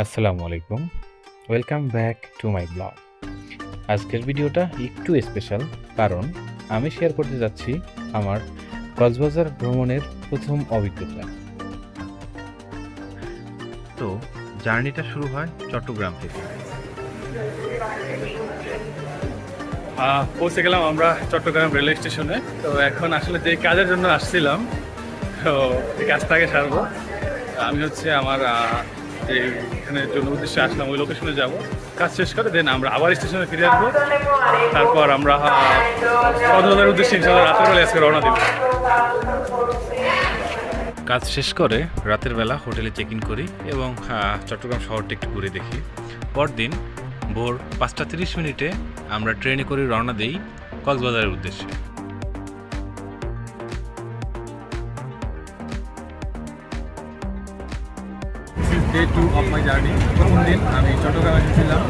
আসসালামু আলাইকুম। Welcome back to my blog. আজকের ভিডিওটা একটু স্পেশাল, কারণ আমি শেয়ার করতে যাচ্ছি আমার কক্সবাজার ভ্রমণের প্রথম অভিজ্ঞতা। তো জার্নিটা শুরু হয় চট্টগ্রাম থেকে। পৌঁছে গেলাম আমরা চট্টগ্রাম রেলওয়ে স্টেশনে। তো এখন আসলে যে কাজের জন্য আসছিলাম, তো এই কাজটা আগে সারবো। আমি হচ্ছে আমার যে এখানে জন্য উদ্দেশ্যে আসলাম ওই লোকেশনে যাব, কাজ শেষ করে দেন আমরা আবার স্টেশনে ফিরে আসবো। তারপর আমরা কক্সবাজারের উদ্দেশ্যে ইনশাআল্লাহ রাতের বেলা আজকে রওনা দিব। কাজ শেষ করে রাতের বেলা হোটেলে চেক ইন করি এবং চট্টগ্রাম শহরটা একটু ঘুরে দেখি। পরদিন ভোর 5:30 আমরা ট্রেনে করে রওনা দিই কক্সবাজারের উদ্দেশ্যে। Day 2 of my journey. প্রথম দিন আমি চট্টগ্রামে এসেছিলাম,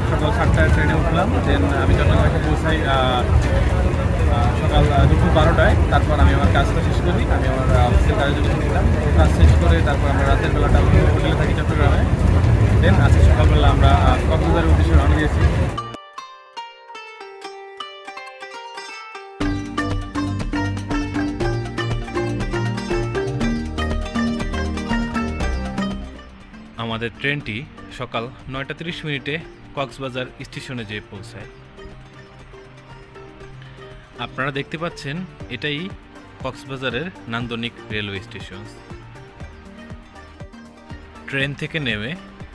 সকাল 7টায় ট্রেনে উঠলাম। দেন আমি চট্টগ্রামে পৌঁছাই সকাল দুপুর 12টায়। তারপর আমি আমার কাজটা শেষ করি, আমি আমার অফিসের কাজের জন্য ছিলাম। কাজ শেষ করে তারপর আমরা রাতের বেলাটা হোটেলে থাকি চট্টগ্রামে। দেন আজকে সকালবেলা আমরা কক্সবাজারের উদ্দেশ্যে রওনা দিয়েছি। আমাদের ট্রেনটি সকাল 9:30 কক্সবাজার স্টেশনে যেয়ে পৌঁছায়। আপনারা দেখতে পাচ্ছেন এটাই কক্সবাজারের নান্দনিক রেলওয়ে স্টেশন। ট্রেন থেকে নেমে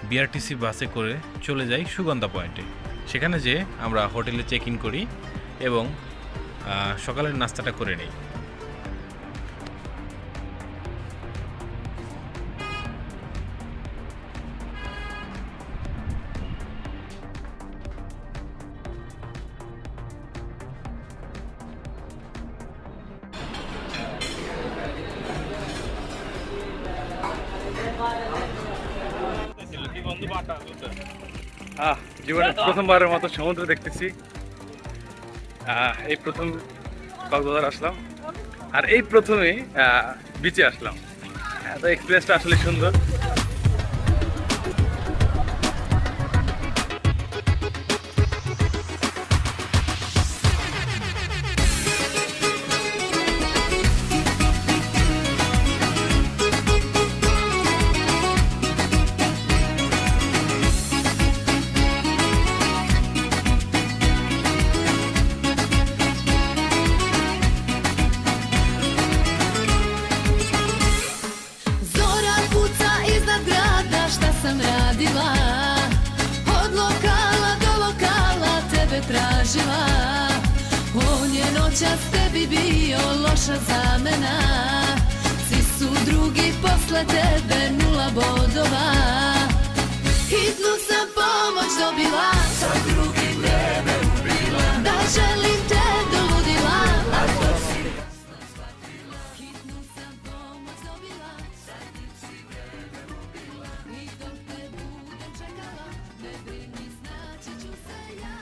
বিআরটিসি বাসে করে চলে যাই সুগন্ধা পয়েন্টে। সেখানে যেয়ে আমরা হোটেলে চেক ইন করি এবং সকালের নাস্তাটা করে নিই। জীবনে প্রথমবারের মতো সমুদ্র দেখতেছি। এই প্রথম কক্সবাজার আসলাম, আর এই প্রথমেই বিচে আসলাম। তো এক্সপিরিয়েন্সটা আসলে সুন্দর। Zora puca iznad grada, šta sam radila? Od lokala do lokala tebe tražila. On je noćas tebi bio loša zamena. Svi su drugi posle tebe 0 bodova. Hitnu sam pomoć dobila, sa drugim vreme ubila. Da želim te do ludila, a to si hitnu sam pomoć dobila. Sa tim si vreme ubila. I dok te budem čekala, ne brini, snaći ću se ja.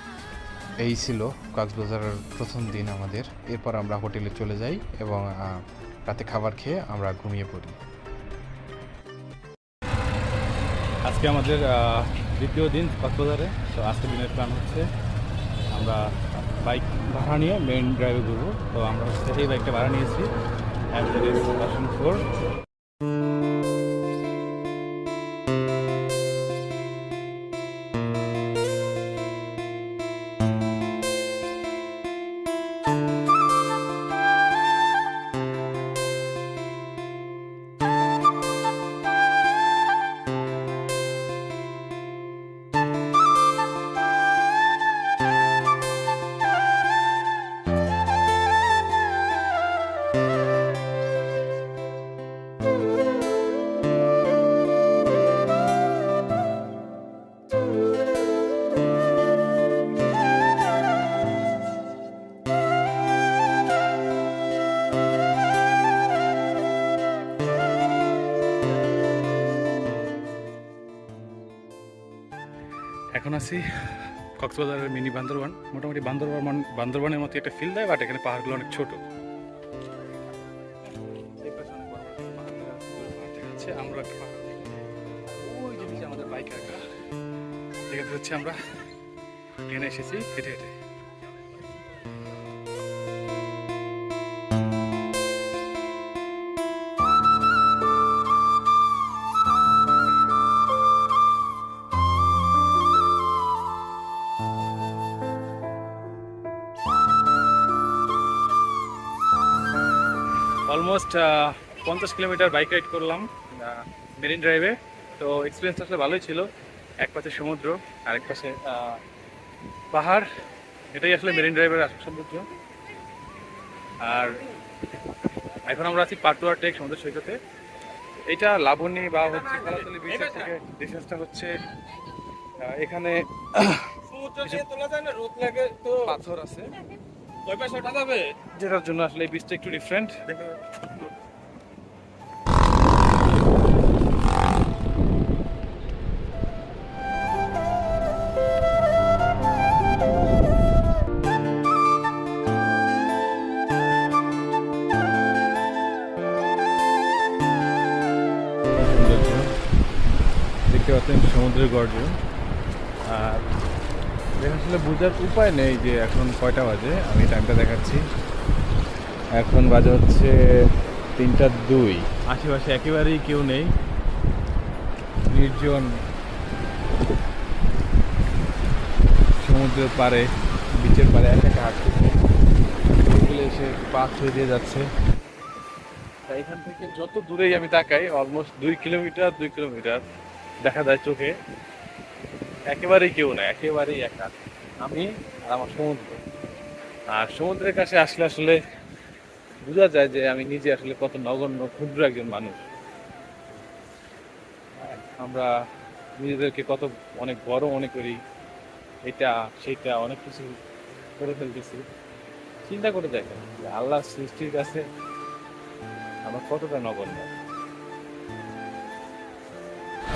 এই ছিল কক্সবাজারের প্রথম দিন আমাদের। এরপর আমরা হোটেলে চলে যাই এবং রাতে খাবার খেয়ে আমরা ঘুমিয়ে পড়ি। আজকে আমাদের দ্বিতীয় দিন কক্সবাজারে। তো আজকের দিনের প্ল্যান হচ্ছে আমরা বাইক ভাড়া নিয়ে মেইন ড্রাইভে ঘুরবো। তো আমরা হচ্ছে এই বাইকটা ভাড়া নিয়েছি, ভার্সন 4। এখন আছি কক্সবাজারের মিনি বান্দরবান। মোটামুটি বান্দরবানের মতো একটা ফিল দেয়, বাট এখানে পাহাড়গুলো অনেক ছোট। আমরা ওই যে আমাদের বাইক এখানে হচ্ছে আমরা এখানে এসেছি হেঁটে হেঁটে। অলমোস্ট 50 কিলোমিটার বাইক রাইড করলাম মেরিন ড্রাইভে। তো এক্সপিরিয়েন্স আসলে ভালোই ছিল। এক পাশে সমুদ্র, আরেক পাশে পাহাড়। এটাই আসলে মেরিন ড্রাইভের আসল সৌন্দর্য। আর এখন আমরা আছি পাটুয়া টেক সমুদ্র সৈকতে। এটা লাবণী বা হচ্ছে কলাতলি বিচের থেকে ডিস্টেন্সটা হচ্ছে এখানে পাথর আছে যেটার জন্য আসলে এই বিচটা একটু ডিফারেন্ট। দেখতে পাচ্ছেন সমুদ্রের গর্জন। আর আসলে বোঝার উপায় নেই যে এখন কয়টা বাজে। আমি টাইমটা দেখাচ্ছি, এখন বাজে হচ্ছে 3:02। আশেপাশে একেবারেই কেউ নেই, নির্জন সমুদ্রের পাড়ে, বিচের পাড়ে একা একা হাঁটতেছে। ওগুলো এসে পা ছুঁয়ে দিয়ে যাচ্ছে। এখান থেকে যত দূরেই আমি তাকাই অলমোস্ট 2 কিলোমিটার দেখা যায় চোখে। একেবারেই কেউ না, একেবারেই একা আমি আর আমার সমুদ্র। আর সমুদ্রের কাছে আসলে আসলে বোঝা যায় যে আমি নিজে আসলে কত নগণ্য ক্ষুদ্র একজন মানুষ। আমরা নিজেদেরকে কত অনেক বড় মনে করি, এটা সেটা অনেক কিছু করে ফেলতেছি। চিন্তা করে দেখেন যে আল্লাহ সৃষ্টির কাছে আমরা কতটা নগণ্য।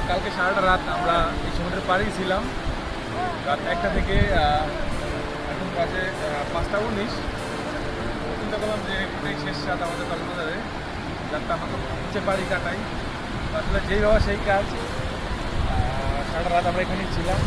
কালকে সারাটা রাত আমরা এই সমুদ্রের পাড়েই ছিলাম। রাত 1টা থেকে এখন বাজে 5:19। চিন্তা করলাম যে এটাই শেষ রাত আমাদের কক্সবাজারে, রাতটা আমরা নিচে বাড়ি কাটাই। আসলে যেই ভাবা সেই কাজ। সারাটা রাত আমরা এখানেই ছিলাম।